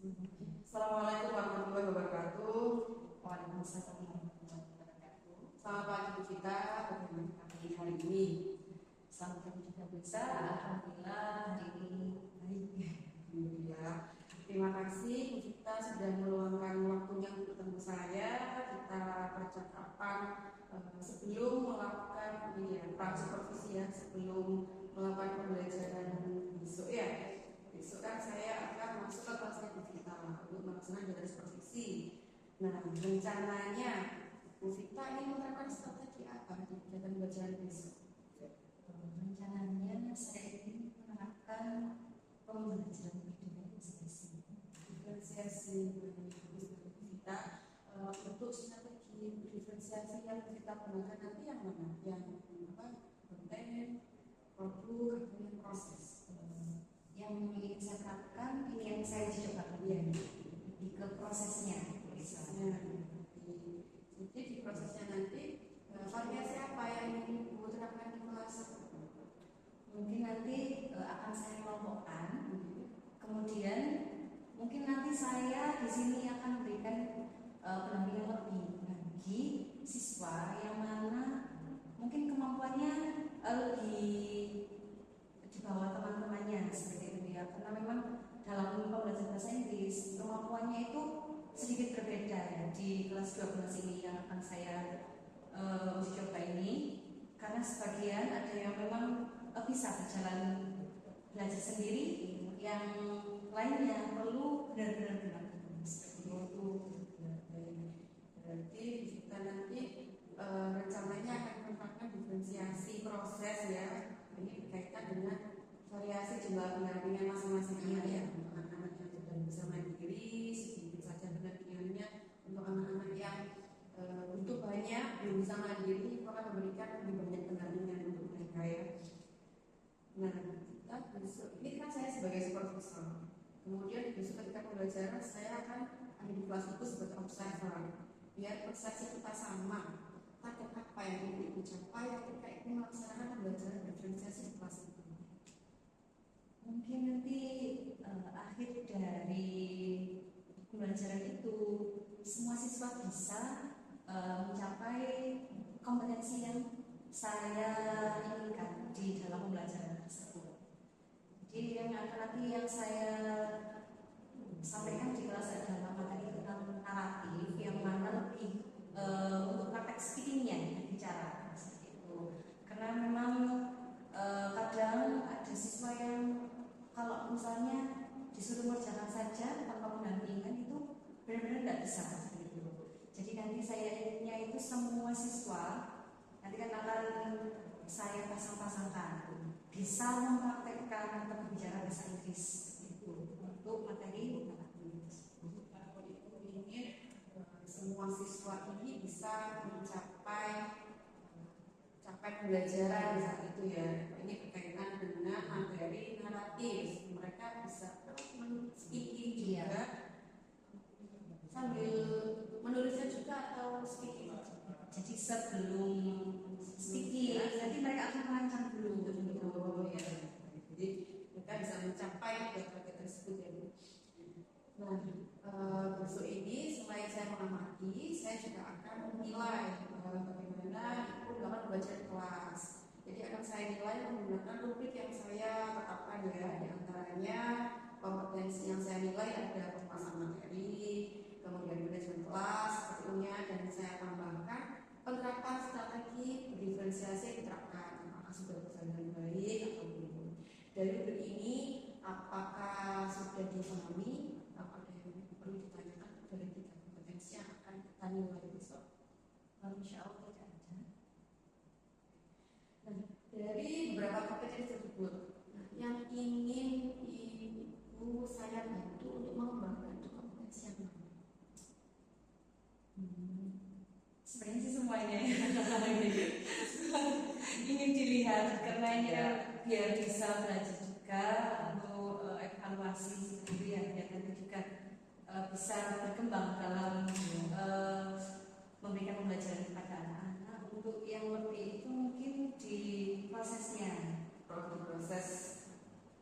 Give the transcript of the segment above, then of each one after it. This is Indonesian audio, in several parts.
Assalamualaikum warahmatullahi wabarakatuh. Waalaikumsalam warahmatullahi wabarakatuh. Selamat pagi Bu Cita, bagaimana pagi hari ini? Selamat pagi juga bisa. Alhamdulillah hari ini baik. Alhamdulillah. Terima kasih Bu Cita sudah meluangkan waktunya untuk bertemu saya. Kita percakapan sebelum melakukan supervisi ya, sebelum melakukan pembelajaran besok ya. Besok kan saya akan masuk ke kelasnya Bu Cita untuk melaksanakan kegiatan supervisi. Nah, rencananya Bu Vita ini menerapkan strategi apa di kegiatan pembelajaran besok? Rencananya saya ingin menerapkan pembelajaran diferensiasi. Diferensiasi Bu Vita, untuk strategi diferensiasi yang kita gunakan nanti yang mana? Yang apa? Konten, produk, atau yang proses? Yang ingin saya terapkan, ini yang saya coba lebih ke prosesnya. Jadi di prosesnya nanti variasi apa yang ingin Bu terapkan di kelas? Mungkin nanti akan saya kelompokkan. Kemudian mungkin nanti saya di sini akan memberikan pendampingan lebih bagi siswa yang mana mungkin kemampuannya lebih di bawah teman-temannya seperti itu ya, karena memang dalam pembelajaran bahasa Inggris kemampuannya itu sedikit berbeda ya di kelas 12 ini yang akan saya uji coba ini, karena sebagian ada yang memang bisa berjalan belajar sendiri, yang lainnya perlu benar-benar seperti itu. Berarti kita nanti rencananya akan menerapkan diferensiasi proses ya. Ini berkaitan dengan variasi jumlah pendampingan masing-masing anak ya. Untuk anak-anak yang sudah bisa mandiri, sedikit saja pendampingannya. Untuk anak-anak yang butuh banyak, belum bisa mandiri, maka memberikan lebih banyak pendampingan untuk mereka ya. Nah, kita besok ini kan saya sebagai supervisor. Kemudian besok ketika pembelajaran saya akan ada di kelas itu sebagai observer. Biar persepsi kita sama. Target apa yang ingin dicapai ketika ingin melaksanakan pembelajaran diferensiasi di kelas itu? Mungkin nanti akhir dari pembelajaran itu semua siswa bisa mencapai kompetensi yang saya inginkan di dalam pembelajaran tersebut. Jadi yang akan nanti yang saya sampaikan di kelas adalah materi tentang naratif yang mana lebih untuk praktek speakingnya bicara seperti itu. Karena memang kadang ada siswa yang kalau misalnya disuruh mengerjakan saja tanpa pendampingan itu benar-benar tidak bisa seperti itu. Jadi nanti saya inginnya itu semua siswa nanti kan akan saya pasang-pasangkan bisa mempraktekkan atau berbicara bahasa Inggris itu untuk materi ingin semua siswa ini bisa mencapai pembelajaran saat itu ya. Ini berkaitan dengan materi naratif. Mereka bisa speaking juga sambil menulisnya juga atau speaking. Jadi sebelum speaking nanti mereka akan merancang dulu. Ya. Jadi mereka bisa mencapai target tersebut ya. Nah, besok ini selain saya mengamati, saya juga akan menilai bagaimana itu dalam belajar kelas. Jadi akan saya nilai menggunakan rubrik yang saya tetapkan ya. Di antaranya kompetensi yang saya nilai ada pembahasan materi, kemudian manajemen kelas, sepertinya, dan saya tambahkan penerapan strategi diferensiasi yang diterapkan. Apakah sudah berjalan baik atau belum? Dari rubrik ini, apakah sudah dipahami? Apa ada yang perlu ditanyakan dari 3 kompetensi yang akan kita nilai besok? Insya Allah tidak ada. Nah, dari beberapa kompetensi tersebut, yang ingin Ibu saya bantu untuk mengembangkan itu kompetensi yang mana? Sebenarnya sih semuanya ingin dilihat karena ini biar bisa belajar juga untuk evaluasi sendiri ya, biar nanti juga bisa berkembang dalam memberikan pembelajaran kepada anak-anak. Untuk yang lebih itu mungkin di prosesnya, Proses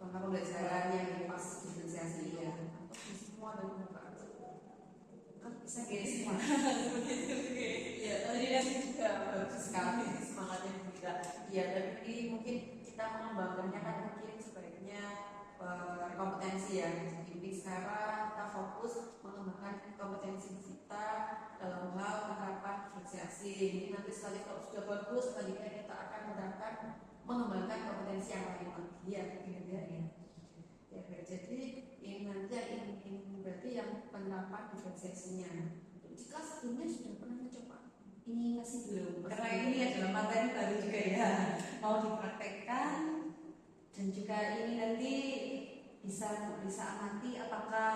pembelajaran yang pas diferensiasi ya, atau di semua dan pembukaan kan bisa Oke, semangat seperti itu. Iya, tadi yang juga bagus sekali semangatnya kita. Iya, tapi ini mungkin kita mengembangkannya kan mungkin sebaiknya kompetensi ya. Jadi mungkin sekarang kita fokus mengembangkan kompetensi kita dalam hal penerapan diferensiasi. Jadi nanti sekali kalau sudah bagus, selanjutnya kita akan menerapkan mengembangkan kompetensi yang lain lagi ya, ya. Jadi ini nanti yang berarti yang penerapan diferensiasinya. Jika sebelumnya sudah pernah mencoba, ini masih belum, karena ini adalah materi baru juga ya, mau dipraktekkan dan juga ini nanti bisa amati apakah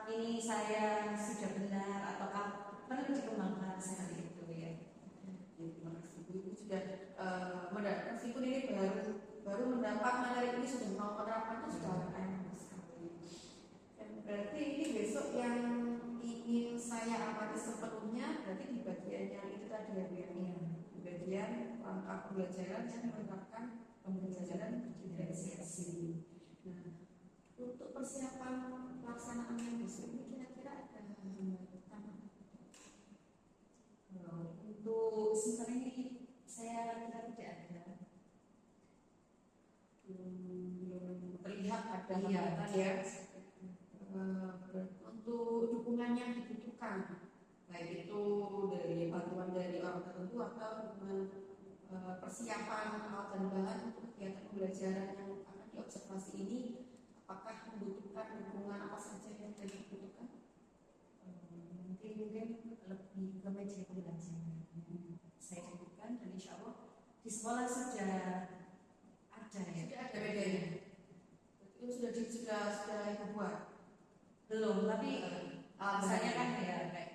ini saya sudah benar ataukah perlu dikembangkan seperti itu ya. Terima kasih Bu. Ibu sudah meskipun ini baru mendapat materi ini sudah mau menerapkan itu sudah enak sekali. Dan berarti ini besok yang ingin saya amati sepenuhnya berarti di bagian yang itu tadi ya Bu ya. Di bagian langkah pembelajaran yang menerapkan pembelajaran diferensiasi. Nah, untuk persiapan pelaksanaan yang besok ini kira-kira ada hambatan? Untuk sementara ini saya kira tidak ada. Belum terlihat ada Iya. hambatan ya. Untuk dukungan yang dibutuhkan, baik itu dari bantuan dari orang tertentu atau dukungan persiapan alat dan bahan untuk kegiatan pembelajaran yang akan diobservasi ini, apakah membutuhkan dukungan apa saja yang dibutuhkan? Mungkin lebih ke media belajar saya lakukan dan insya Allah di sekolah sudah ada ya. Sudah ada medianya. Itu sudah ibu buat. Belum, tapi misalnya kan bahannya. ya kayak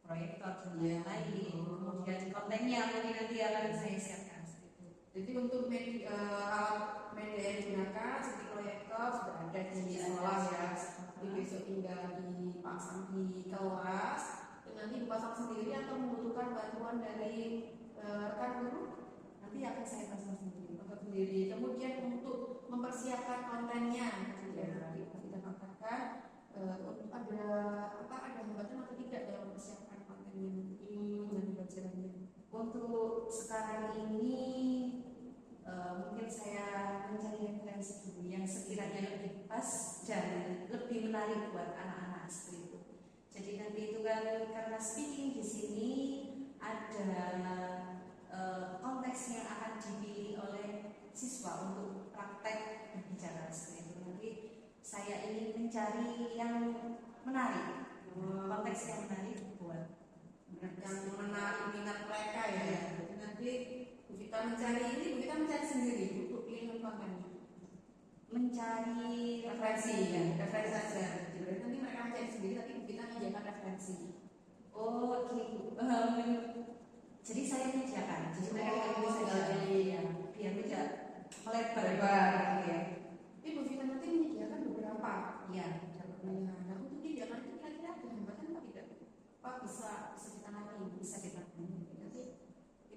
proyektor dan lain-lain, kemudian kontennya mungkin nanti akan saya siapkan seperti itu. Jadi untuk alat media yang digunakan seperti proyektor sudah ada di sekolah ya. Jadi besok tinggal dipasang di kelas dan nanti dipasang sendiri atau membutuhkan bantuan dari rekan guru Nanti akan saya pasang sendiri. untuk sendiri. Kemudian untuk mempersiapkan kontennya, ya, kita katakan untuk ada hambatan atau tidak dalam mempersiapkan kontennya dengan pembelajarannya. Untuk sekarang ini mungkin saya mencari referensi dulu yang sekiranya lebih pas dan lebih menarik buat anak-anak seperti itu. Jadi nanti itu kan karena speaking di sini ada konteks yang akan dipilih oleh siswa untuk praktek berbicara seperti itu. Nanti saya ingin mencari yang menarik, konteks yang menarik buat yang menarik minat mereka ya. Jadi nanti kita mencari sendiri untuk pilihan kontennya. Mencari Referensi saja. Jadi nanti mereka mencari sendiri, tapi kita menyediakan referensi. Oh, oke. Jadi saya menyediakan. Jadi mereka Oh, bisa jadi ya, biar tidak melebar Melebar. ya. Tapi Bu Vita nanti menyediakan beberapa. Ya, Nah, untuk menyediakan itu kira-kira ada hambatan apa tidak? Apa bisa ditangani? bisa ditangani. Nanti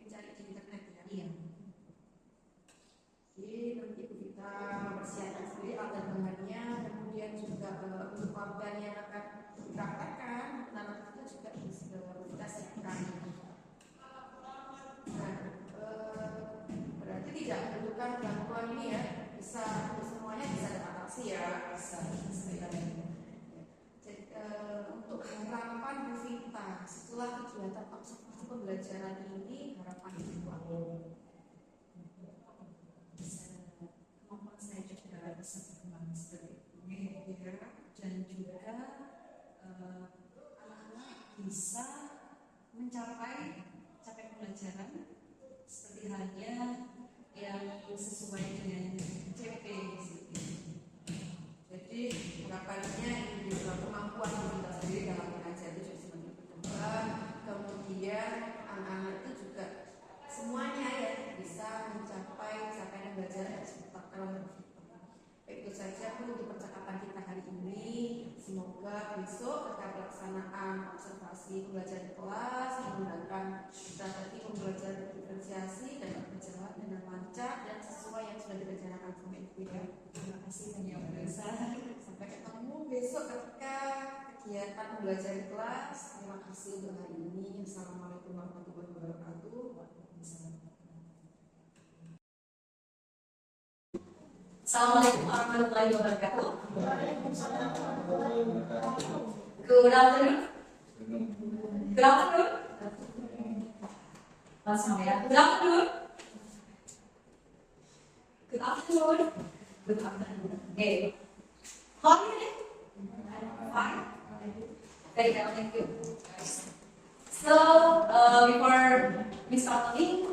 cari di internet ya. Iya. Jadi nanti kita mempersiapkan sendiri alat dan bahannya, kemudian juga untuk konten yang akan dipraktekkan, nanti kita juga kita siapkan. Nah, berarti tidak membutuhkan bantuan ini ya, bisa untuk semuanya bisa adaptasi ya. Bisa. Jadi, untuk harapan Bu Vita setelah kegiatan observasi pembelajaran ini, harapan Ibu apa? Kemampuan saya juga bisa berkembang seperti itu dan juga anak-anak bisa mencapai pembelajaran seperti halnya yang sesuai dengan CP. Jadi harapannya ini juga kemampuan kita sendiri dalam mengajar itu juga semakin berkembang. Kemudian anak-anak itu juga semuanya ya bisa mencapai capaian belajar yang ditetapkan oleh kita. Itu saja untuk percakapan kita hari ini. Semoga besok ketika pelaksanaan observasi pembelajaran kelas menggunakan strategi pembelajaran diferensiasi dapat berjalan dengan lancar dan sesuai yang sudah direncanakan sama Ibu ya. Terima kasih banyak. Sampai ketemu besok ketika kegiatan belajar di kelas. Terima kasih untuk hari ini. Assalamualaikum warahmatullahi wabarakatuh. Assalamualaikum warahmatullahi wabarakatuh. Good afternoon. Good afternoon. Langsung ya. Good afternoon. Good afternoon. Good afternoon. Okay. How are you today? Fine. Very well, thank you. So, before we start talking,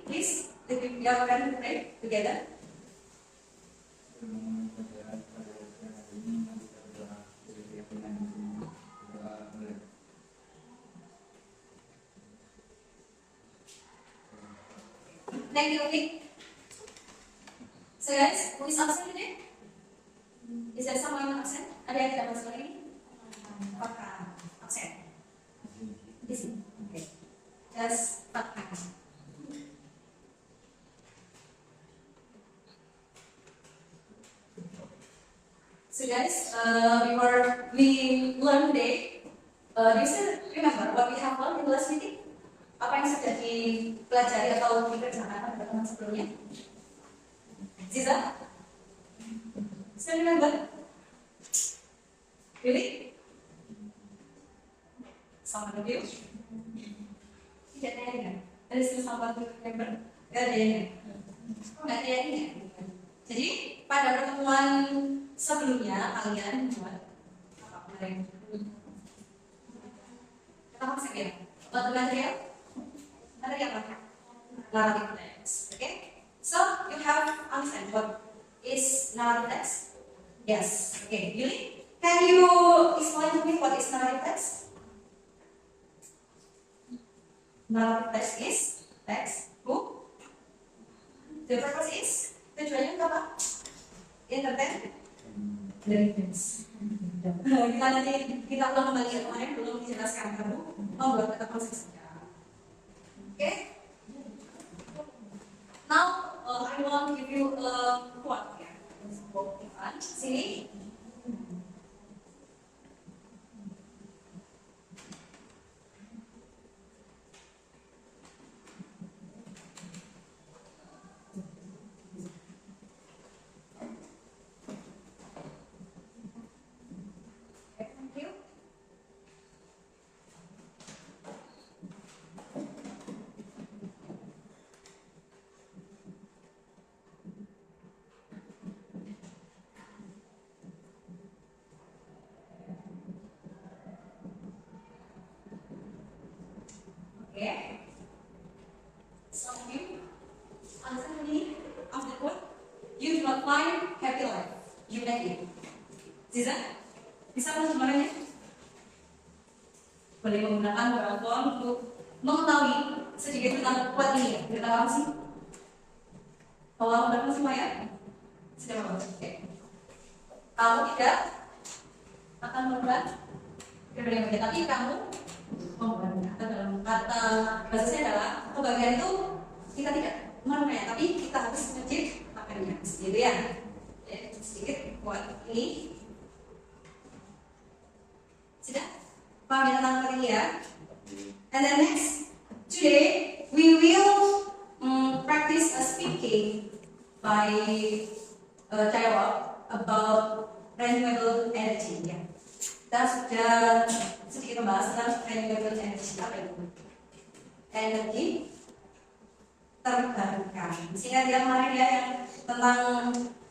please let me pray together. Thank you, Vic. So guys, who is absent today? Is there someone absent? Ada yang tidak masuk hari ini? Fakta absent. Di sini. Okay. Just fakta. So guys, before we learn today, do you still remember what we have learned in the last meeting? Apa yang sudah dipelajari atau dikerjakan pada teman sebelumnya? Ziza? Still remember? Really? Some of you? Tidak ada yang ingat? Ada still someone who remember? Tidak ada yang ingat? Tidak ada yang ingat? Jadi, pada pertemuan sebelumnya, kalian buat apa kemarin? Kita masih ya? Buat material? Material apa? Narrative text. Okay? So, you have understand what is narrative text? Yes. Okay. Yuli, can you explain to me what is narrative text? Narrative text is text who? The purpose is tujuannya untuk apa? Entertain? Religions. kita ulang kembali ya kemarin belum dijelaskan kamu membuat kata konsep saja. Okay? Now I want to give you a quote ya. Sini. Okay. Some of you answer me of the quote. You do not find happy life. You make it. Ziza, bisa penerjemahannya? Boleh menggunakan telepon untuk mengetahui sedikit tentang quote ini ya. Tentang apa sih? Kalau mendapatkan semua ya? Sudah mau? Oke. Kamu tidak akan membuat berbeda, tapi kamu kata dalam kata bahasa saya adalah kebahagiaan itu kita tidak menemukannya, tapi kita harus menciptakannya, gitu ya. Sedikit buat ini. Sudah? Paham ya tentang kata ini ya? And then next, today we will practice a speaking by dialogue about renewable energy. Ya. Kita sudah sedikit membahas tentang renewable energy. Apa itu? Energi terbarukan. Sehingga dia kemarin ya yang tentang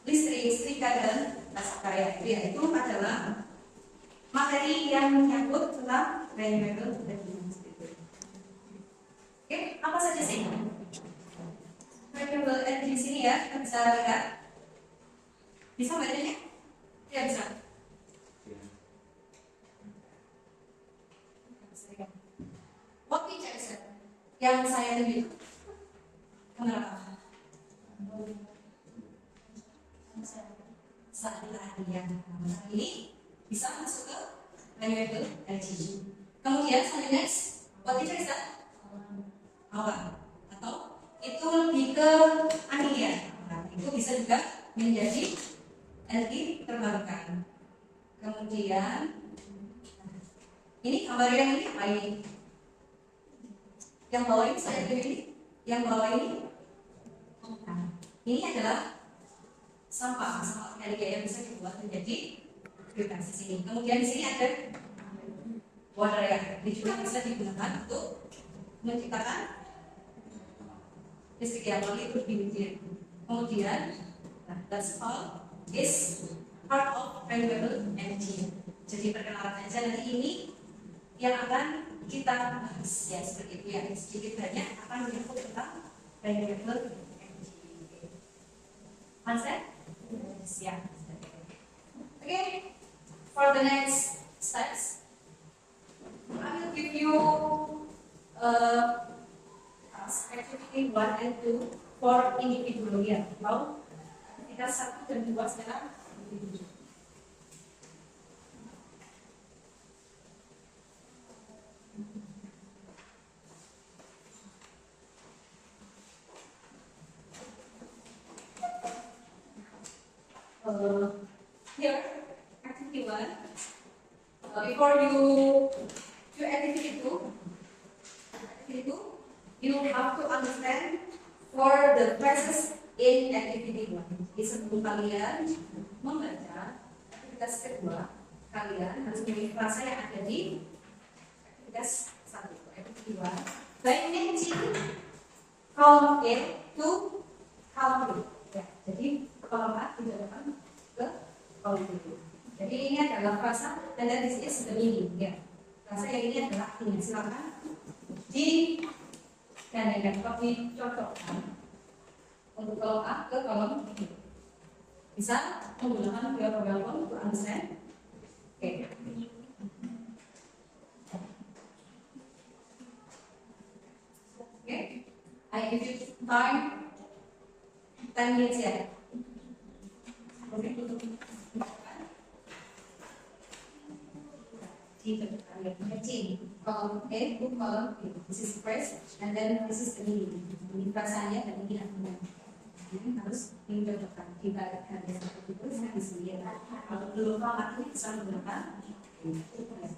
listrik dan pasak karya. Itu adalah materi yang menyangkut tentang renewable energy. Oke, apa saja sih renewable energy di sini ya? Kita bisa lihat. Bisa bacanya? Tidak bisa. What teacher is it? Yang saya tunjuk. Kenapa? Sehari-harian. Ini bisa masuk ke renewable energy. Kemudian selanjutnya, what teacher is that? Awan. Atau itu lebih ke angin ya. Nah, itu bisa juga menjadi energi terbarukan. Kemudian Ini gambar yang ini apa ini? Yang bawah ini saya pilih, yang bawah ini. Nah, ini adalah sampah organik yang bisa dibuat menjadi biogas di sini. Kemudian di sini ada water ya, ini juga bisa digunakan untuk menciptakan listrik yang lebih tinggi. Kemudian, nah, that's all is part of renewable energy. Jadi perkenalan aja nanti ini yang akan kita bahas ya seperti itu ya, sedikit banyak akan menyangkut tentang renewable energy. Konsep? Siap. Okay, for the next steps, I will give you activity 1 and 2 for individual ya. Mau kita 1 dan 2 sekarang individual. Here, activity 1. Before you do activity 2, you have to understand for the phrases in activity 1. Jadi sebelum kalian membaca aktivitas kedua, kalian harus memilih frasa yang ada di aktivitas 1, activity 1. By matching column A to column B. Ya, jadi kolom A tidak akan ke kolom B. Jadi ini adalah frasa dan this is the meaning. Ya, frasa yang ini adalah artinya. Silakan di gandakan atau dicocokkan untuk kolom A ke kolom B. Bisa menggunakan dua program untuk understand. Oke. Oke. I give you time 10 minutes ya. Oke, tutup. Matching column A to column B. This is phrase and then this is the meaning. Ini frasanya dan ini artinya. Ini harus dicocokkan. Dibalikkan ya seperti itu saya bisa lihat. Kalau belum paham artinya bisa menggunakan. Mencocokkan.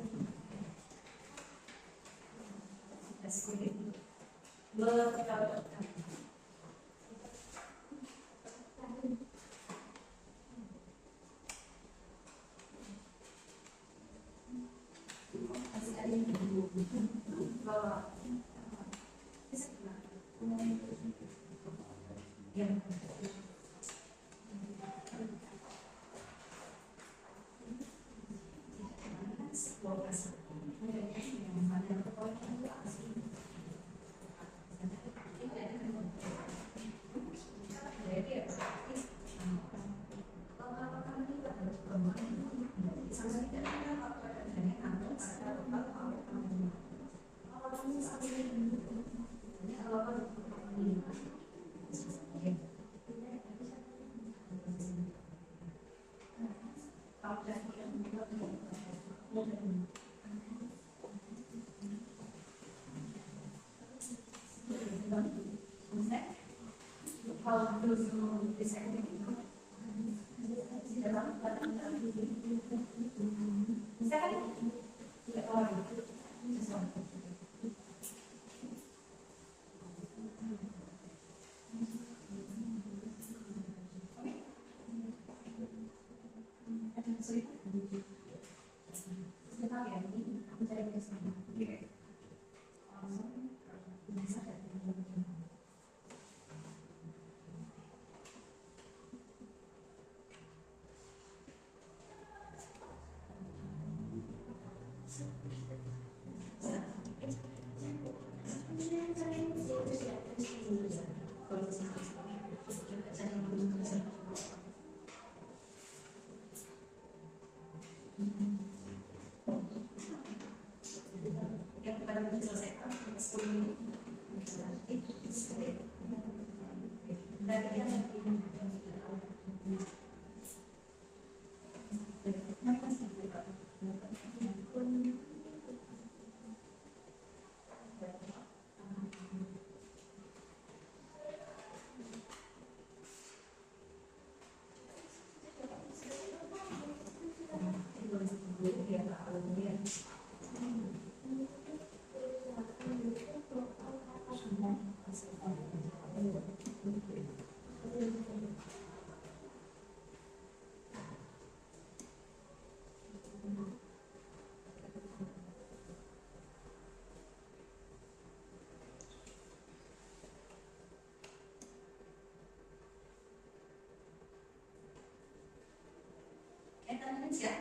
Siap?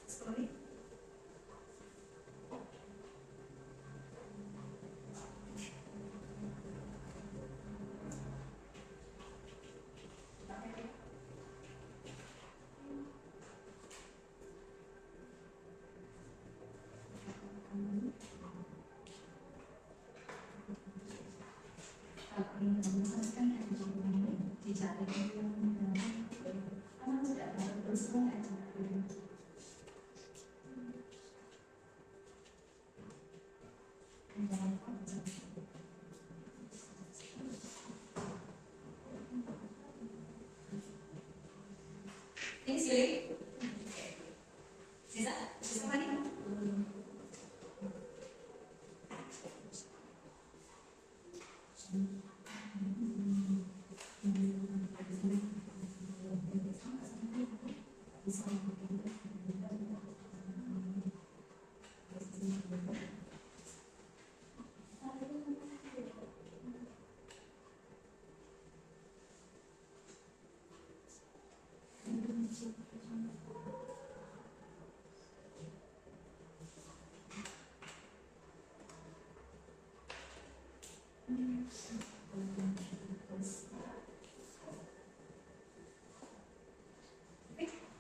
10 menit. Ini sekali.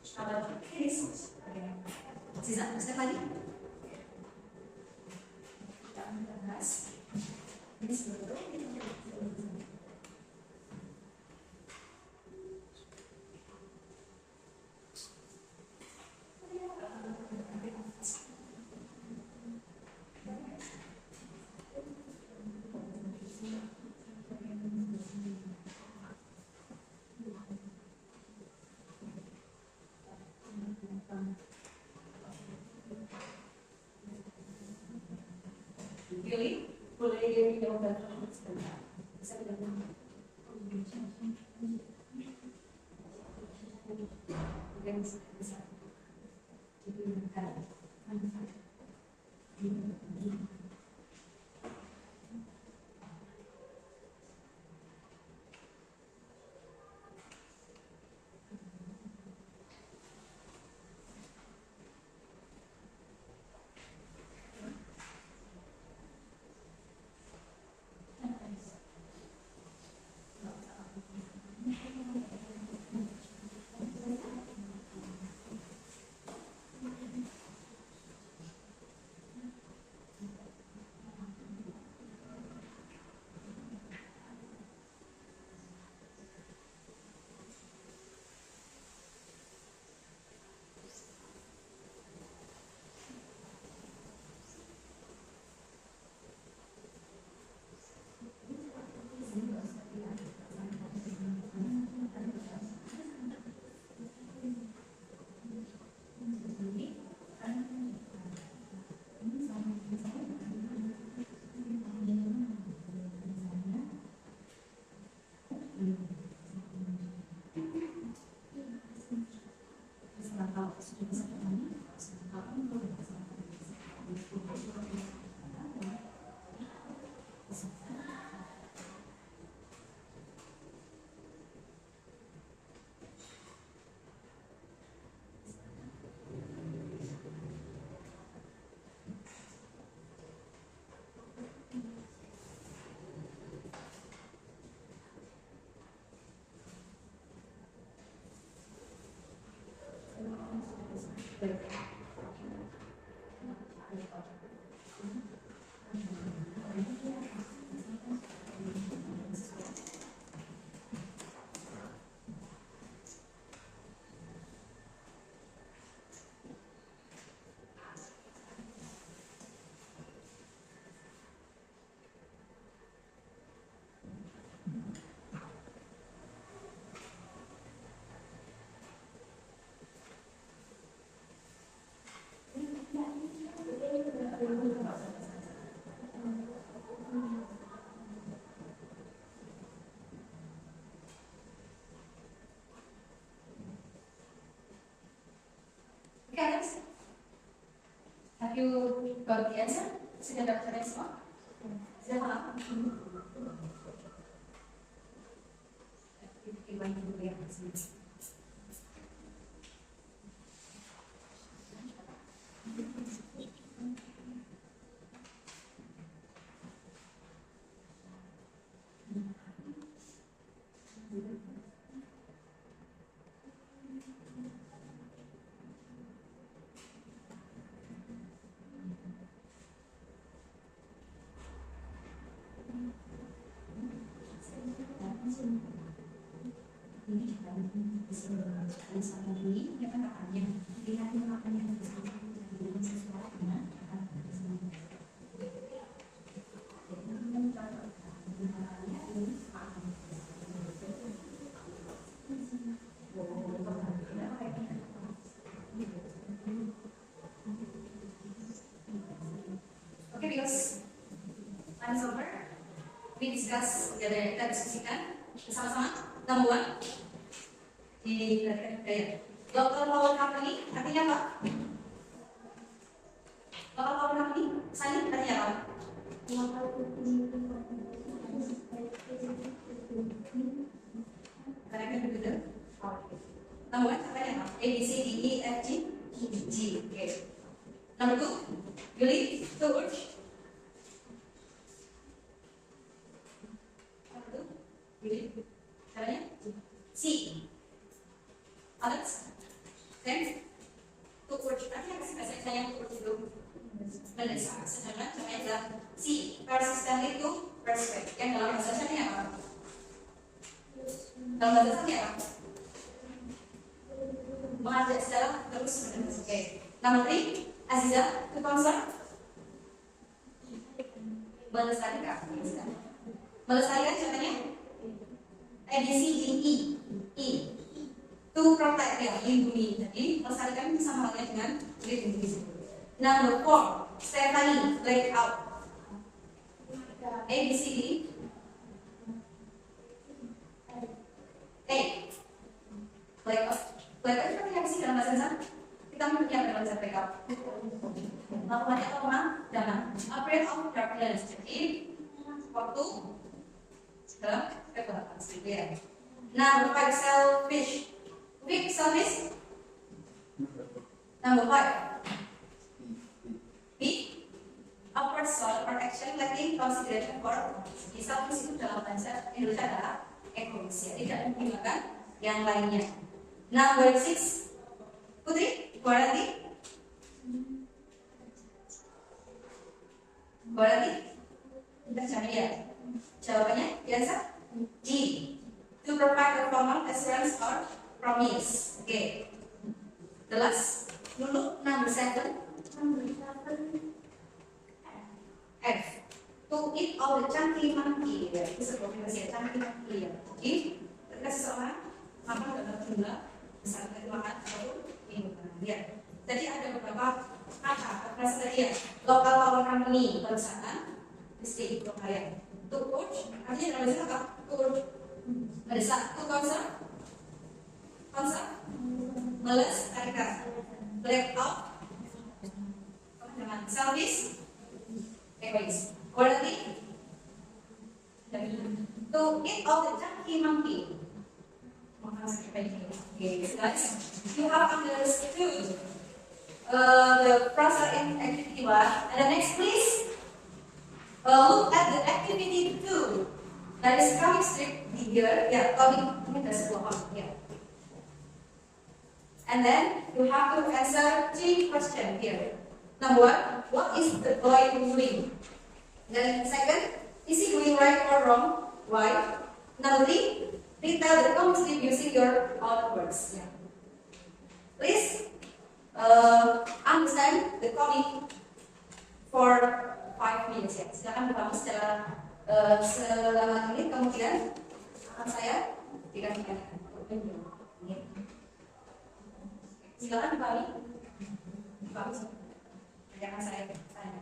Sisa lagi. Sisa, step lagi. Kita bahas. Ini sebelum pilih, boleh dicoba sebentar. Bisa dicoba. Bisa. Okay, Alex, have you got the answer? Sudah dapat semua? Sudah paham? di sini dan saat ini ya kan kakaknya lihat kakaknya dengan sesuatu dengan Okay, because time is over. We discuss together, kita diskusikan bersama-sama. Number one, di local power company artinya apa? Local power company, Sani artinya apa? Connected to the power grid. Number one, artinya apa? A, B, C, D, E, F, G, G. Okay. Number two, believe the word. Number two, believe. Caranya C. Others? Then, two words. Artinya apa sih bahasa Indonesia yang two words itu? Mendesak. Sedangkan caranya adalah C. Persistently to persuade. Yang dalam bahasa Indonesia apa? Dalam bahasa Indonesia apa? Mengajak secara terus menerus. Oke. Number three, Aziza, to concern. Melestarikan. Melestarikan contohnya A, B, C, D, E. E. To protect, ya, lindungi. Jadi melestarikan sama halnya dengan lindungi. Number four, Stephanie, break out. A, B, C, D. A. Break out. Break out itu artinya apa sih dalam bahasa Indonesia? Kita menyebutnya dalam bahasa break out. Melakukan atau jangan. A break of darkness. Jadi waktu dalam kegelapan seperti ya. Number five, selfish. Big selfish. Number five, B. A person or action lacking consideration for others. Selfish itu dalam bahasa Indonesia adalah egois, ya, tidak mempertimbangkan yang lainnya. Number six, Putri, quality. Quality. Kita cari ya. Jawabannya biasa G. To provide a formal assurance or promise. Okay. The last, Lulu, number seven. F. To eat all the chunky monkey. Ya, itu sebuah bahasa chunky monkey ya. Jadi, ketika seseorang makan dalam jumlah besar dari makan ataupun minuman. Ya. Jadi ada beberapa kata frase tadi ya. Local power company, perusahaan listrik pemain. To urge, artinya dalam bahasa apa? To urge, mendesak. To concern, melestarikan. Break out, dengan selfish, egois. Quality, to eat all the chunky monkey. Okay, guys, you have understood the process in activity 1. And the next, please look at the activity 2. That is comic strip here. Yeah, comic that's yeah. And then you have to answer 3 questions here. Number 1, what is the boy doing? Then second, is he doing right or wrong? Why? Number 3, retell the comic strip using your own words. Yeah. Please understand the comic for 5 minutes ya. Silakan berkamu secara selama menit, kemudian akan saya berikan pertanyaan. Silakan kembali. Jangan saya tanya.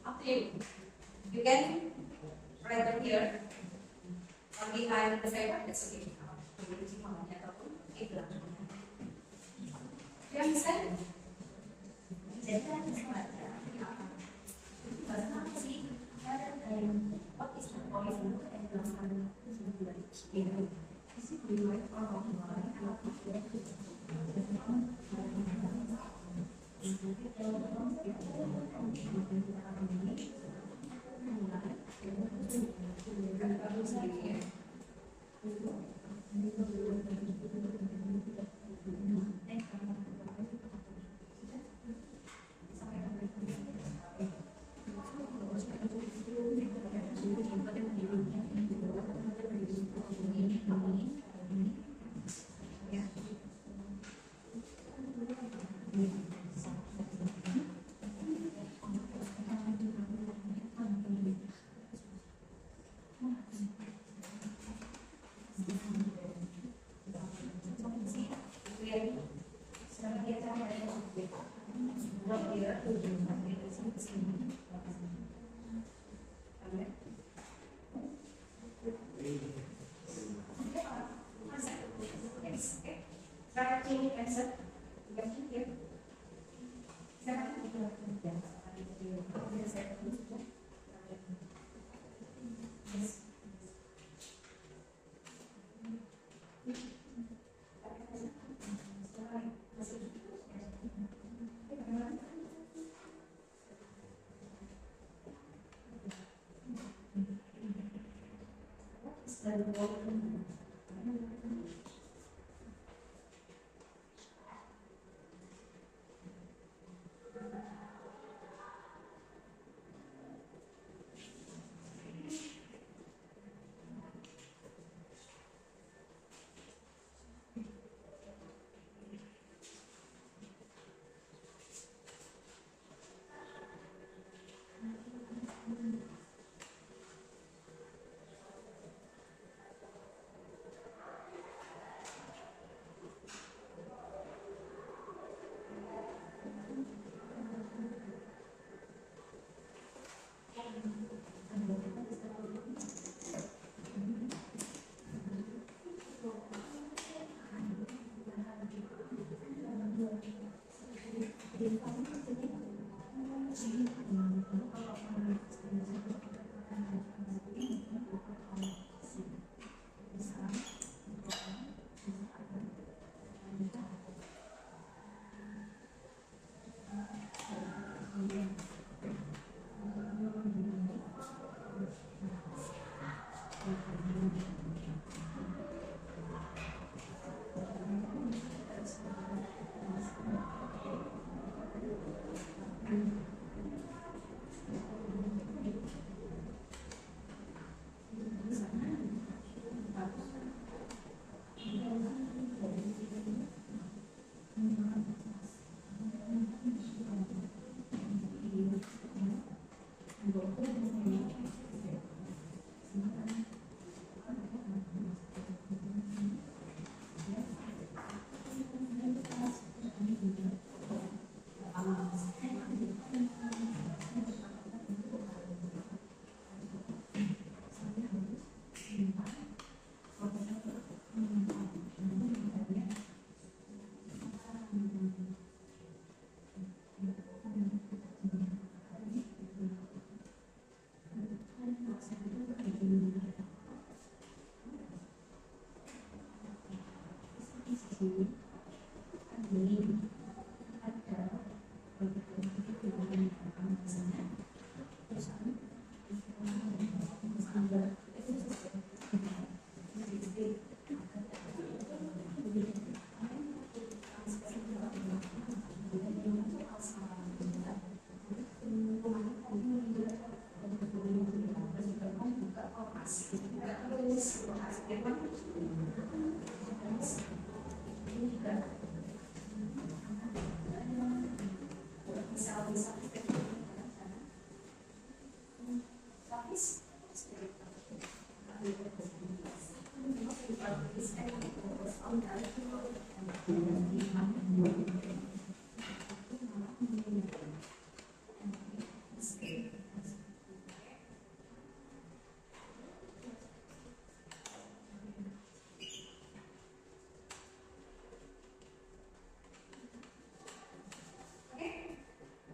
Up to you. You can write them here or behind the paper. That's okay. You understand? What is the point? answer? You can hear.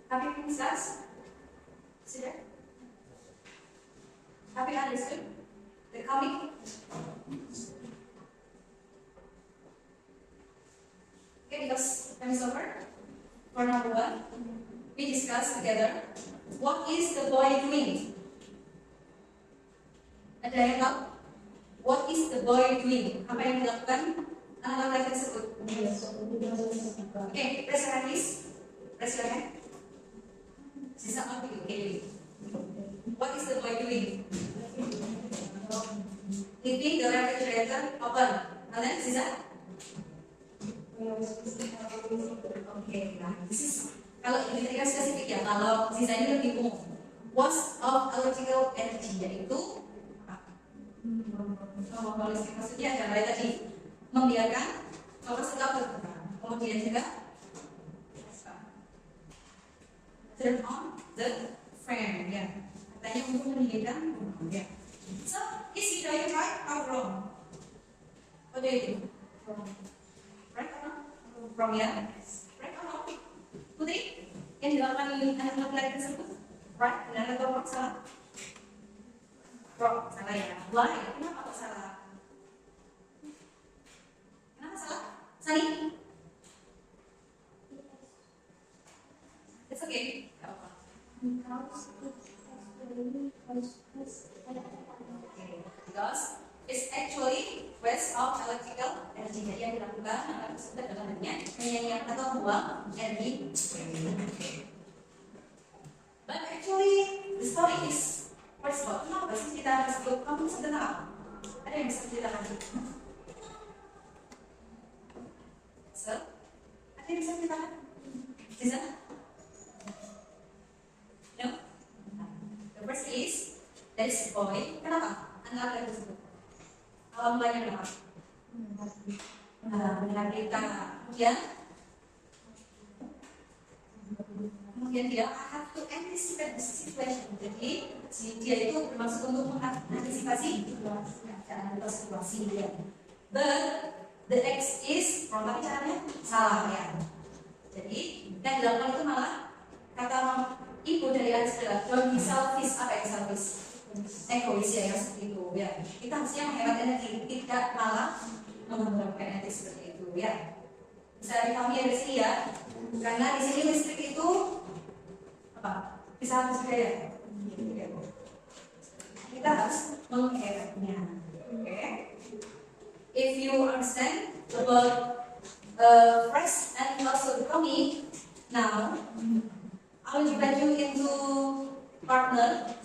Have you finished class? Sit there. Have you understood the comic? Okay, because time is over. For number 1, we discuss together what is the boy doing. Ada yang tahu? What is the boy doing? Apa yang dilakukan anak-anak tersebut? Okay, raise your hand please. Raise your hand. Sisa apa itu? Okay. What is the boy doing? Leaving the refrigerator open. And then sisa? Okay, nah, this is kalau ini tadi kan spesifik ya. Kalau sisa ini lebih umum. Loss of electrical energy, yaitu maksudnya adalah tadi membiarkan power supply bergerak. Kemudian juga turn on the fan, ya. Katanya untuk meninggikan, ya. So, is he doing right or wrong? What do you think? Right or wrong? from here, right or wrong? Putri, yang dilakukan anak laki-laki tersebut, right? Benar atau wrong? Salah? Wrong, salah ya. Why? Kenapa kok salah? Kenapa salah? Sani? It's okay. Gak apa-apa. Because it's actually waste of electrical energy. Jadi yang dilakukan anak tersebut adalah hanya menyanyikan atau membuang energi. But actually the story is first of all, kenapa sih kita sebut kamu tentang apa? Ada yang bisa ceritakan? So, ada yang bisa ceritakan? Bisa? No? The first is there is a boy. Kenapa? Anak laki tersebut. Alam mulanya kenapa? Mendengar berita. Kemudian dia have to anticipate the situation. Jadi dia itu bermaksud untuk mengantisipasi situasi dia. But the X is wrong, tapi caranya salah ya. Jadi yang dilakukan itu malah kata ibu dari Alice adalah don't be selfish. Apa yang selfish? Egois ya, seperti itu ya. Kita harusnya menghemat energi, tidak malah menggunakan energi seperti itu ya. Bisa dipahami dari sini ya. Karena di sini listrik itu apa? Bisa habis biaya. Kita harus menghematnya. Okay. If you understand about fresh and also economy, now I will invite you into partner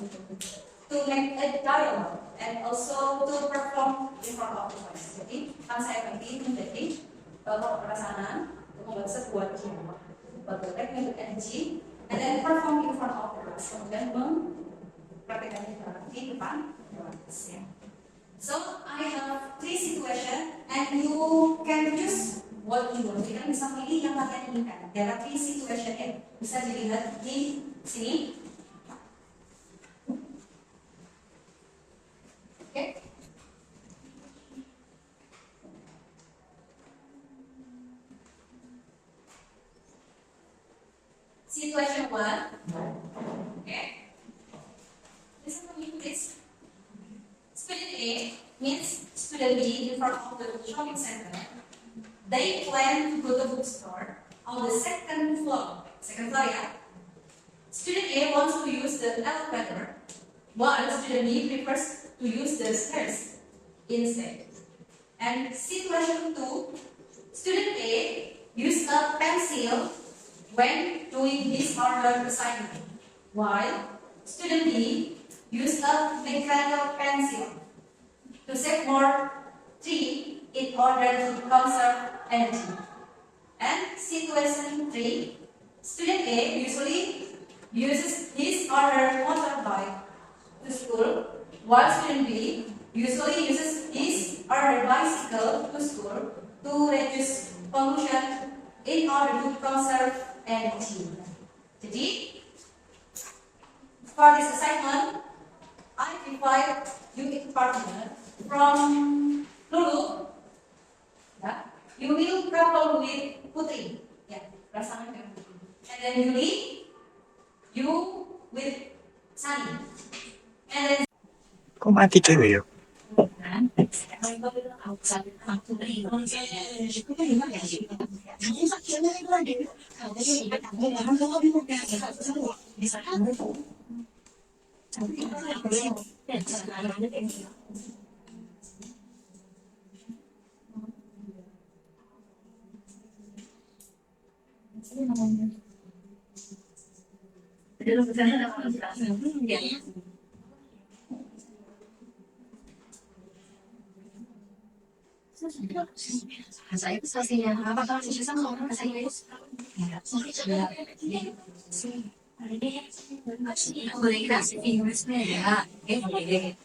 to make a dialogue and also to perform in front of the voice. Jadi, saya bagi menjadi perasaan untuk membuat sebuah dialog, berbagai metode energi, and then perform in front of the voice. Kemudian mempraktikkannya di depan voice. Ya. So, I have 3 situations, and you can choose what you want. Kita bisa pilih yang kalian inginkan. There are 3 situations yang bisa dilihat di sini. Okay. Situation 1. Okay. Listen to me, please. Student A meets student B in front of the shopping center. They plan to go to the bookstore on the second floor. Second floor, yeah. Student A wants to use the elevator, while student B prefers to use the stairs instead. And situation 2, student A used a pencil when doing his homework assignment, while student B used a mechanical pencil to save more tree in order to conserve energy. And situation 3, student A usually uses his or her motorbike to school, while student B usually uses his or her bicycle to school to reduce pollution in order to conserve energy. Jadi, for this assignment, I divide you in partner from Lulu. Ya, you will couple with Putri. Ya, pasangan dengan Putri. And then Yuli, you with Sani. And then kok mati dulu ya? Saya itu selesainya apa kalau saya sama orang saya itu boleh kasih Inggrisnya ya boleh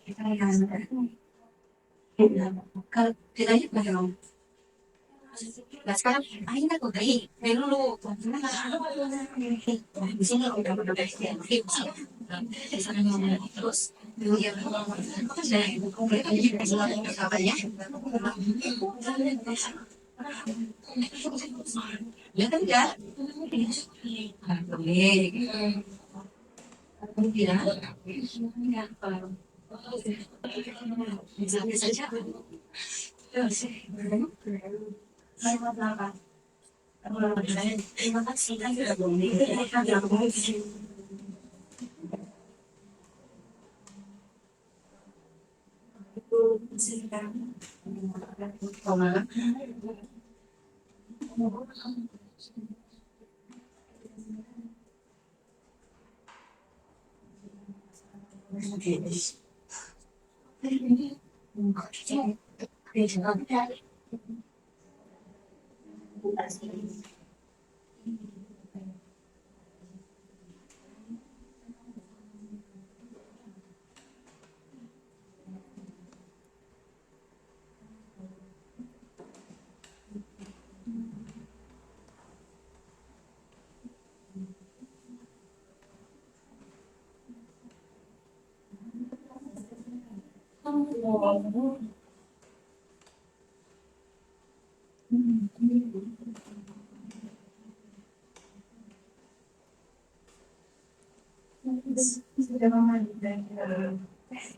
kita kalau ditanya belum. Nah sekarang akhirnya aku dari dulu di sini udah Sana naman terus yang apa dari mereka juga selalu kabarnya ya kan ya boleh tidak bisa saja terus terima kasih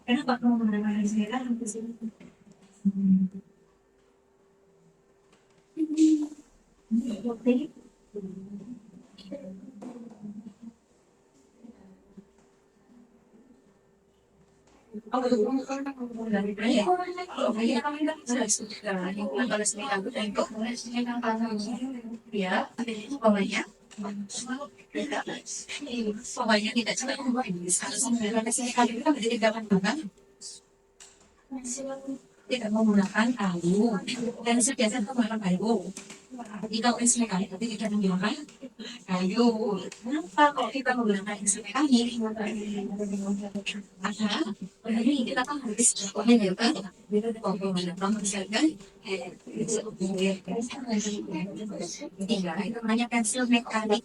kenapa kamu menemani saya datang ke sini? Oke. Oh, ya, pokoknya pokoknya tidak cuma harus sekali kita menjadi gampang tidak menggunakan kayu dan setiap menggunakan kayu. Jika instrumen mekanik tapi tidak menggunakan kayu. Kenapa kalau kita menggunakan instrumen mekanik? Karena ini kita kan harus menentukan bagaimana misalkan tiga itu namanya pensil mekanik.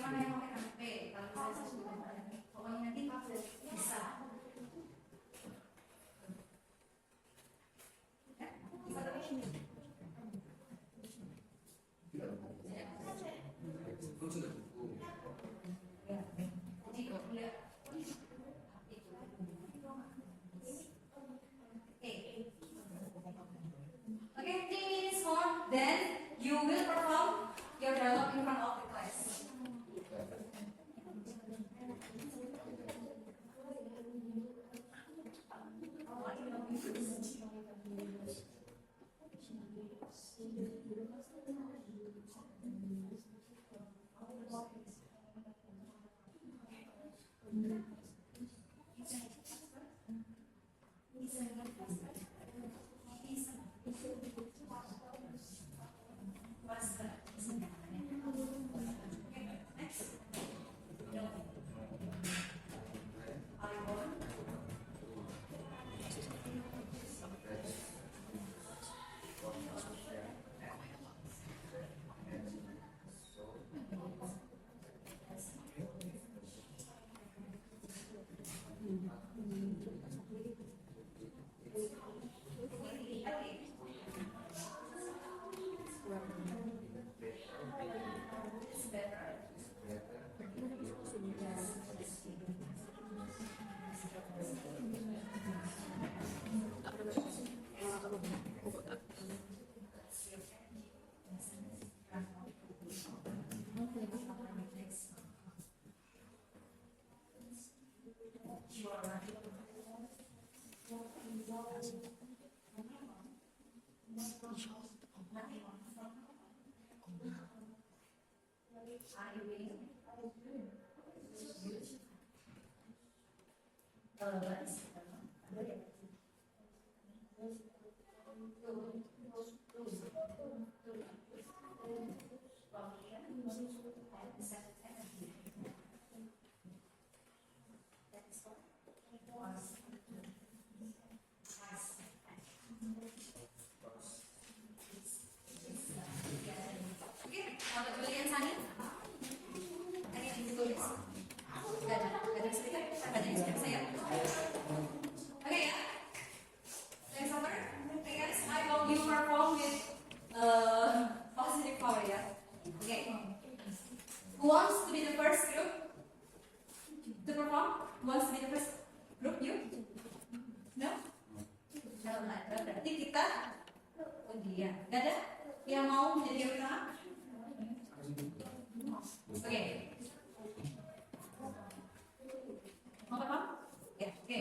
mana yang pakai KTP? Kalau saya sudah pokoknya nanti bisa. Okay, 3 minutes more, then you will perform your dialogue in front of the class. Who wants to be the first group to perform? Who wants to be the first group? You? No? Kalau nggak ada, berarti kita dia. Gak ada yang mau menjadi yang pertama? Oke. Mau perform? Ya, oke.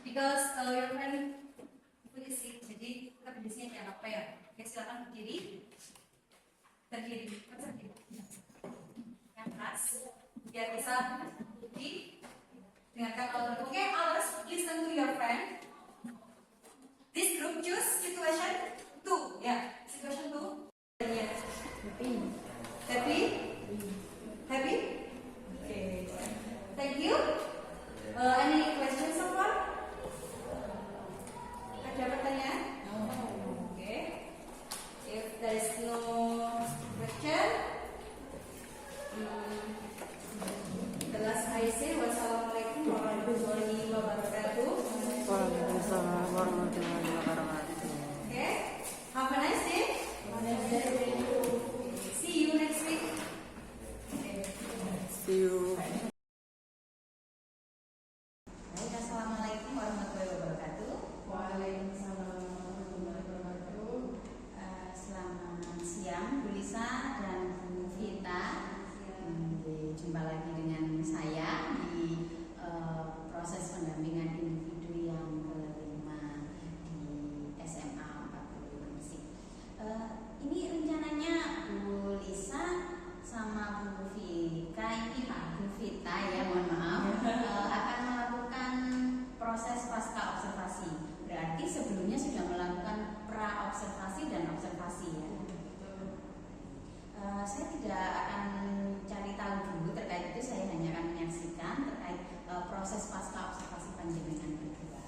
Because your friend punya seat, jadi kita berdisinya jangan apa ya. Oke, silakan berdiri. Berdiri. Biar bisa didengarkan oleh. Oke, others listen to your friend. This group choose situation 2. Ya, situation 2. Happy? Happy? Okay. Thank you. Any questions so far? Ada pertanyaan? Okay. If there is no question, the last I say wassalamualaikum warahmatullahi wabarakatuh. Waalaikumsalam warahmatullahi wabarakatuh. Okay, have a nice day. See you next week. See you. Baik, assalamualaikum warahmatullahi wabarakatuh. Waalaikumsalam warahmatullahi wabarakatuh. Selamat siang, Bu Lisa dan Bu Vita. Jumpa lagi dengan saya di proses pendampingan individu yang kelima di SMA 40 Gresik. Ini rencananya Bu Lisa sama Bu Vika, ini Pak Bu Vita ya, mohon maaf, akan melakukan proses pasca observasi. Berarti sebelumnya sudah melakukan pra observasi dan observasi ya. Saya tidak akan cari tahu dulu terkait itu, saya hanya akan menyaksikan terkait proses pasca observasi panjenengan berdua.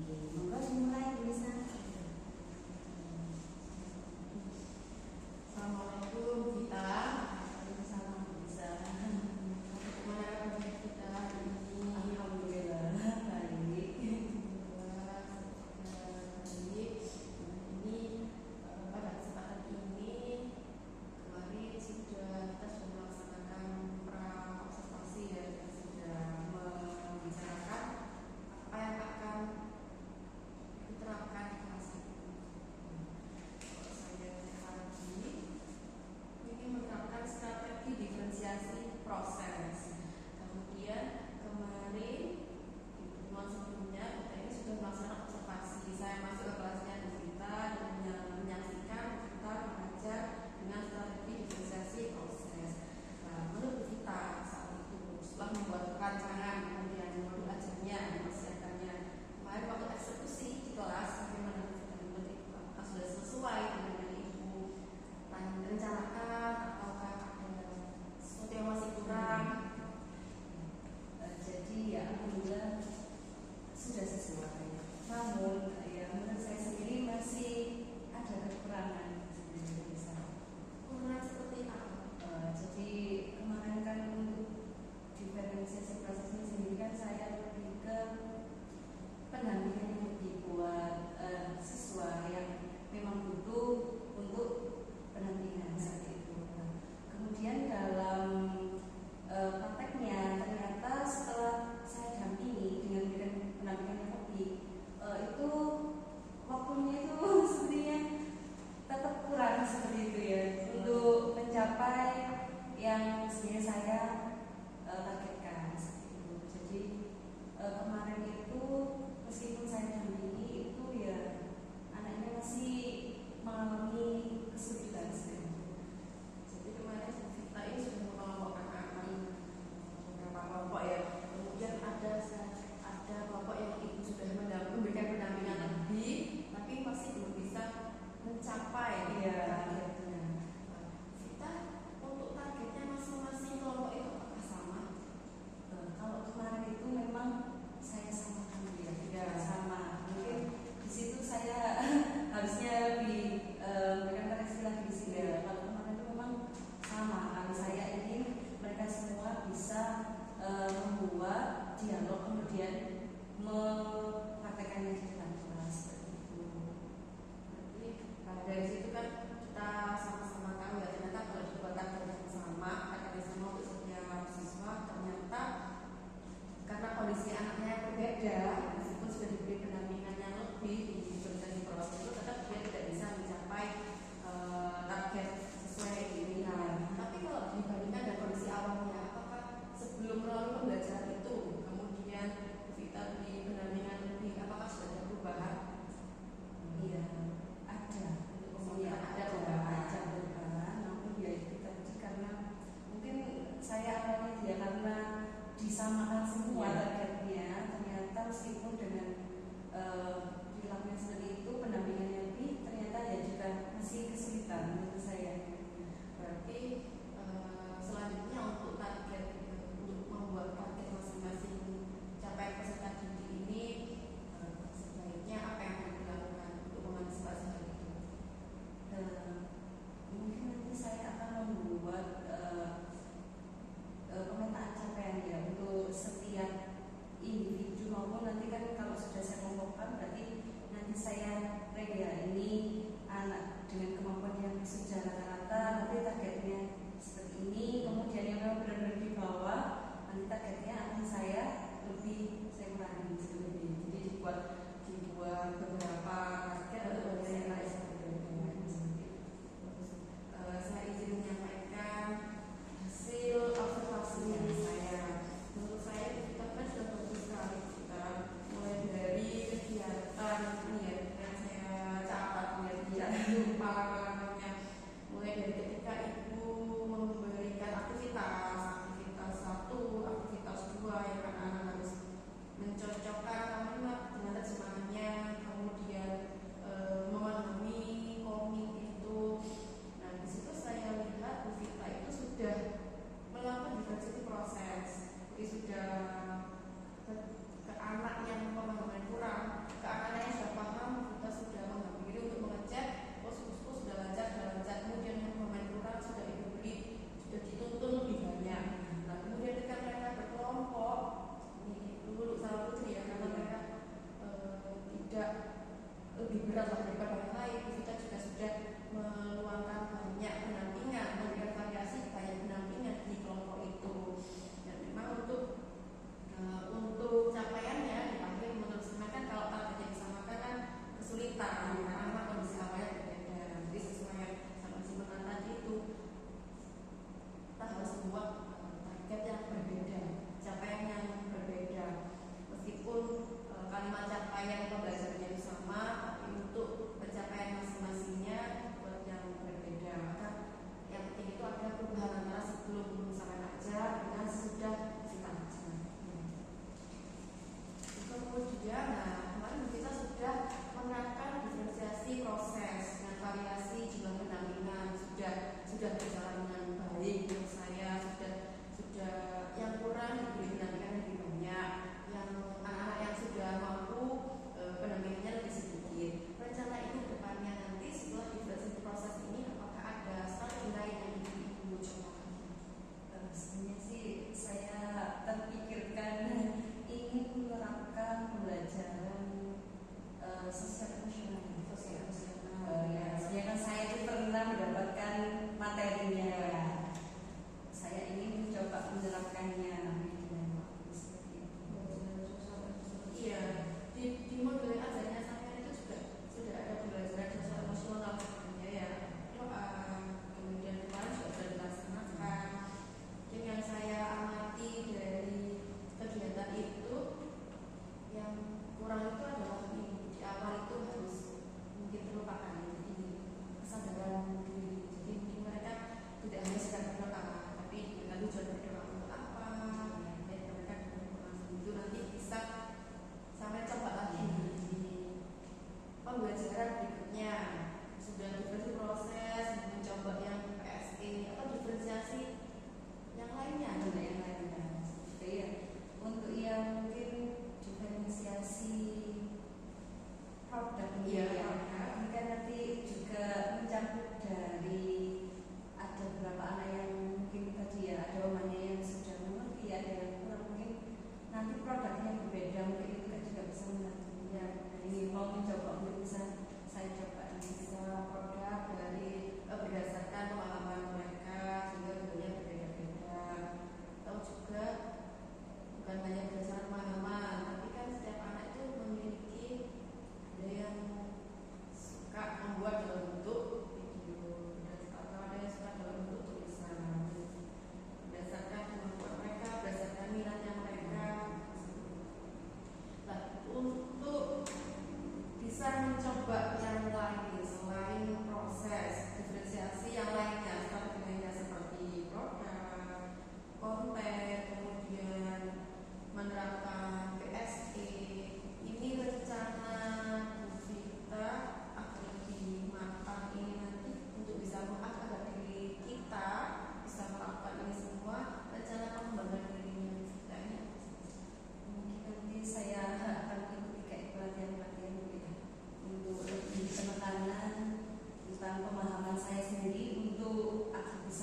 Oke, monggo dimulai Bu Lisa. Assalamualaikum kita. Waalaikumsalam Bu Lisa.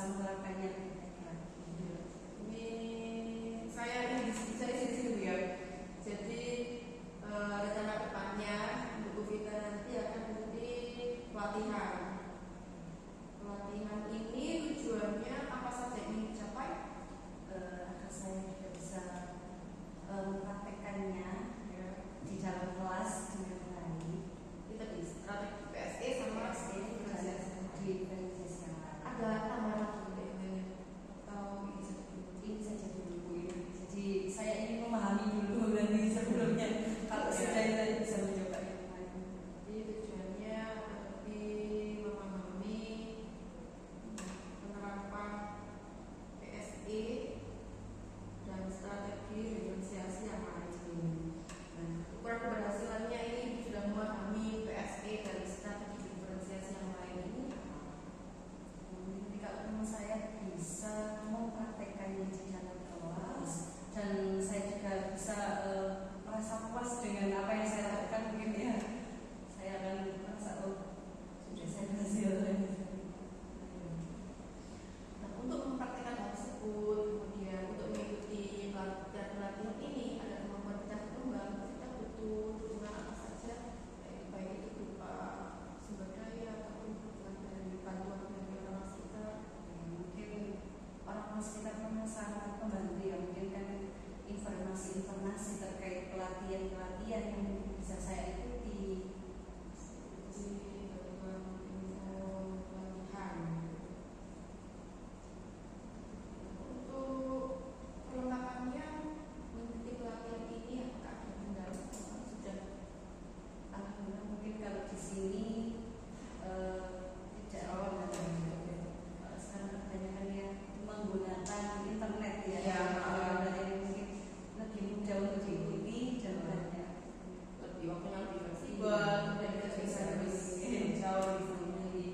menerapkannya lebih baik lagi. Ini saya di sini ya. Jadi rencana depannya untuk kita nanti akan mengikuti pelatihan. Pelatihan ini tujuannya apa saja yang ingin dicapai? Agar saya juga bisa mempraktekkannya di dalam kelas dengan baik. Kita di strategi PSE sama diferensiasi. Diferensiasi yang lain. Ada tambahan lagi atau Ini saja dulu ya. Jadi saya ingin memahami dulu dari sebelumnya. Kalau saya bisa mencoba yang lain. Jadi tujuannya lebih memahami penerapan PSE dan strategi diferensiasi yang lain. Nah, ukuran keberhasilannya ini sudah memahami PSE dan strategi diferensiasi yang lain ini. Jadi kalau teman saya bisa mempraktekkannya di dalam kelas dan saya juga bisa merasa puas dengan apa yang saya lakukan, mungkin ya saya akan merasa sudah saya berhasil. Nah, untuk mempraktikkan hal tersebut, kemudian untuk mengikuti pelatihan ini ada kemampuan kita berkembang, kita butuh dukungan apa saja, baik itu berupa sumber daya ataupun dukungan dari bantuan dari orang sekitar. Mungkin orang sekitar memang sangat membantu ya, mungkin kan informasi terkait pelatihan yang bisa saya ikuti. Jadi bagaimana info pelatihan. Untuk perlengkapannya mengikuti pelatihan ini apakah ada kendala atau sudah? Alhamdulillah mungkin kalau di sini tidak ada. Sekarang kebanyakan ya menggunakan internet ya. Ya. Mungkin lebih mudah untuk diikuti dan banyak. Lebih waktunya lebih fleksibel, kemudian kita bisa lebih jauh di sini.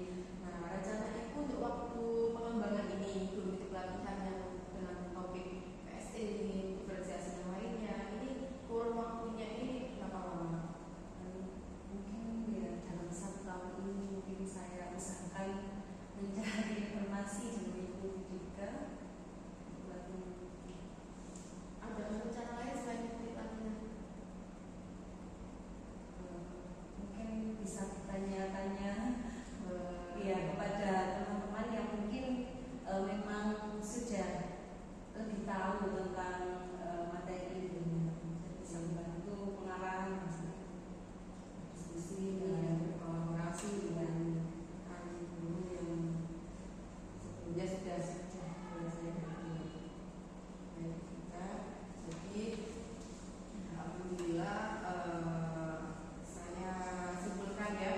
Nah, rencana ibu untuk waktu pengembangan ini mengikuti pelatihan yang dengan topik PSE ini, diferensiasi yang lainnya, ini kurun waktunya ini berapa lama? Mungkin ya dalam 1 tahun ini mungkin saya usahakan mencari informasi dari ibu juga buat Ada rencana lain selain mengikuti pelatihan? mungkin bisa bertanya-tanya ya kepada teman-teman yang mungkin memang sudah lebih tahu tentang materi ini, bisa membantu pengarahan, diskusi dan berkolaborasi dengan guru yang Sebelumnya sudah belajar dari kita. Jadi alhamdulillah saya simpulkan ya.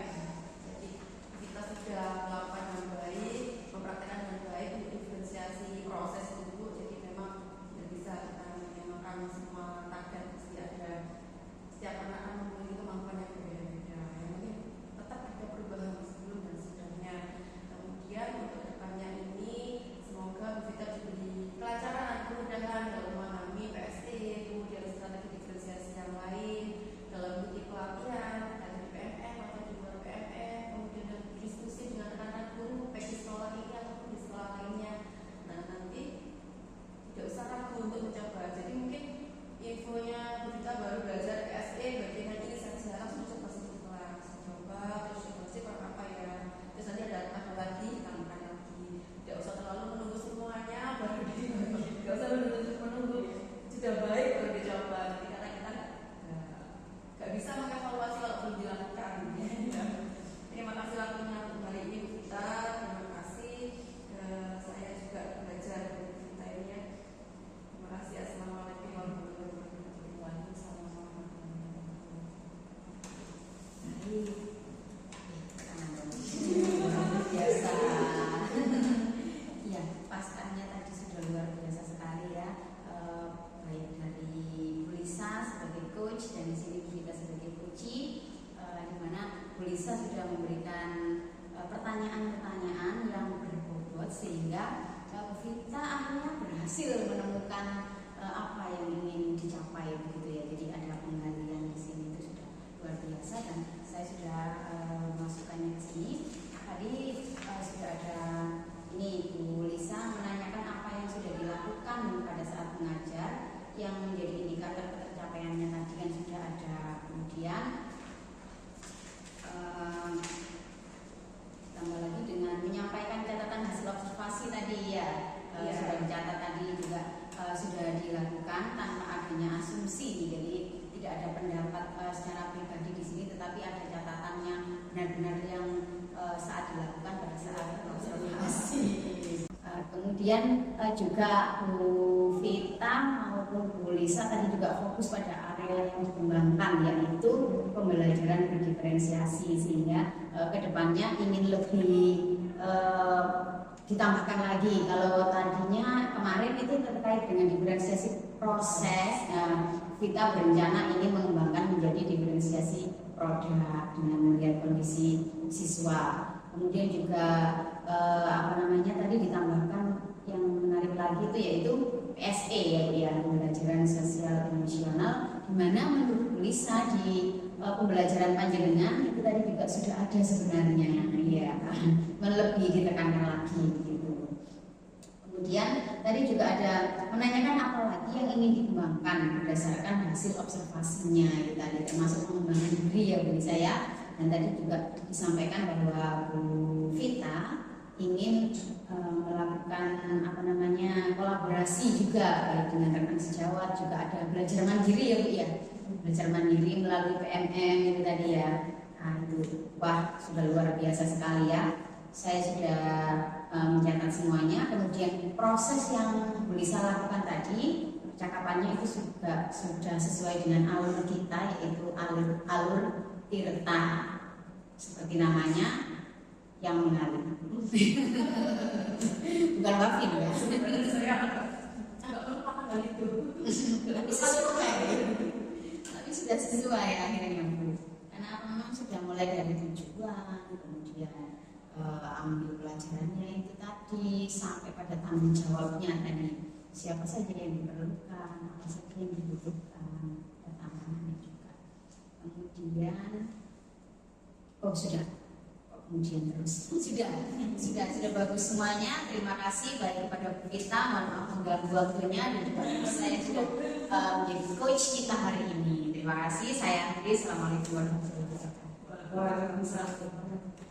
Jadi kita sudah melakukan dengan baik, mempraktekkan dengan baik untuk diferensiasi proses itu. Jadi memang tidak bisa kita menyamakan semua target, pasti ada setiap anak akan memiliki kemampuan yang berbeda-beda. Yang penting tetap ada perubahan sebelum dan sesudahnya. Kemudian untuk depannya ini semoga kita diberi kelancaran dan kemudahan dalam memahami PSE, kemudian strategi diferensiasi yang lain dalam mengikuti pelatihan dari PMM atau di luar PMM, kemudian diskusi dengan rekan-rekan guru baik di sekolah ini ataupun di sekolah lainnya. Nah, nanti tidak usah ragu untuk mencoba. Jadi mungkin infonya kita baru belajar PSE bagian ini saja, langsung coba satu kelas, coba terus coba sih apa ya, terus nanti ada lagi tambahkan lagi. Tidak usah terlalu menunggu semuanya baru dibagi, tidak usah menunggu sudah baik baru dicoba. Jadi karena kita nggak bisa mengevaluasi kalau belum dilakukan. Ya. Terima kasih waktunya untuk hari ini Bu Vita. Terima kasih. Saya juga belajar dari Bu Vita ini ya. Terima kasih. Assalamualaikum warahmatullahi wabarakatuh. Waalaikumsalam warahmatullahi wabarakatuh. Biasa. Ya, paskanya tadi sudah luar biasa sekali ya. Baik dari Bu Lisa sebagai coach dan di sini Bu Vita sebagai coachee, di mana Bu Lisa sudah memberikan pertanyaan-pertanyaan yang berbobot sehingga Bu Vita akhirnya berhasil menemukan apa yang ingin dicapai begitu ya. Jadi ada penggalian di sini itu sudah luar biasa dan saya sudah masukkannya ke sini. Tadi sudah ada ini Bu Lisa ya. Iya. Sudah dicatat tadi juga sudah dilakukan tanpa adanya asumsi, jadi tidak ada pendapat secara pribadi di sini, tetapi ada catatan yang benar-benar yang saat dilakukan pada saat observasi. Kemudian juga Bu Vita maupun Bu Lisa tadi juga fokus pada area yang dikembangkan, yaitu pembelajaran berdiferensiasi, sehingga kedepannya ingin lebih ditambahkan lagi. Kalau tadinya kemarin itu terkait dengan diferensiasi proses, kita berencana ingin mengembangkan menjadi diferensiasi produk dengan melihat kondisi siswa. Kemudian juga tadi ditambahkan yang menarik lagi itu yaitu PSE ya, pembelajaran sosial emosional, di mana menurut Lisa di pembelajaran panjenengan itu tadi juga sudah ada sebenarnya, ya, lebih ditekankan lagi gitu. Kemudian tadi juga ada menanyakan apa lagi yang ingin dikembangkan berdasarkan hasil observasinya gitu, tadi termasuk pengembangan diri ya Bu Lisa ya. Dan tadi juga disampaikan bahwa Bu Vita ingin melakukan kolaborasi juga baik dengan rekan sejawat, juga ada belajar mandiri ya Bu ya, belajar mandiri melalui PMM itu tadi ya. Nah itu wah sudah luar biasa sekali ya. Saya sudah mencatat semuanya. Kemudian proses yang Bu Lisa lakukan tadi, percakapannya itu sudah sesuai dengan alur kita, yaitu alur Tirta, seperti namanya yang mengalir. Bukan Wafin ya. Tapi sudah sesuai akhirnya Bu. Karena memang sudah mulai dari tujuan, kemudian ambil pelajarannya itu tadi sampai pada tanggung jawabnya tadi. Siapa saja yang diperlukan, apa saja yang dibutuhkan, dan amanahnya juga. Kemudian kemudian terus sudah bagus semuanya. Terima kasih baik kepada Bu Vita, mohon maaf mengganggu waktunya, dan juga saya sudah menjadi coach kita hari ini. Terima kasih, saya akhiri. Assalamualaikum warahmatullahi wabarakatuh. Waalaikumsalam.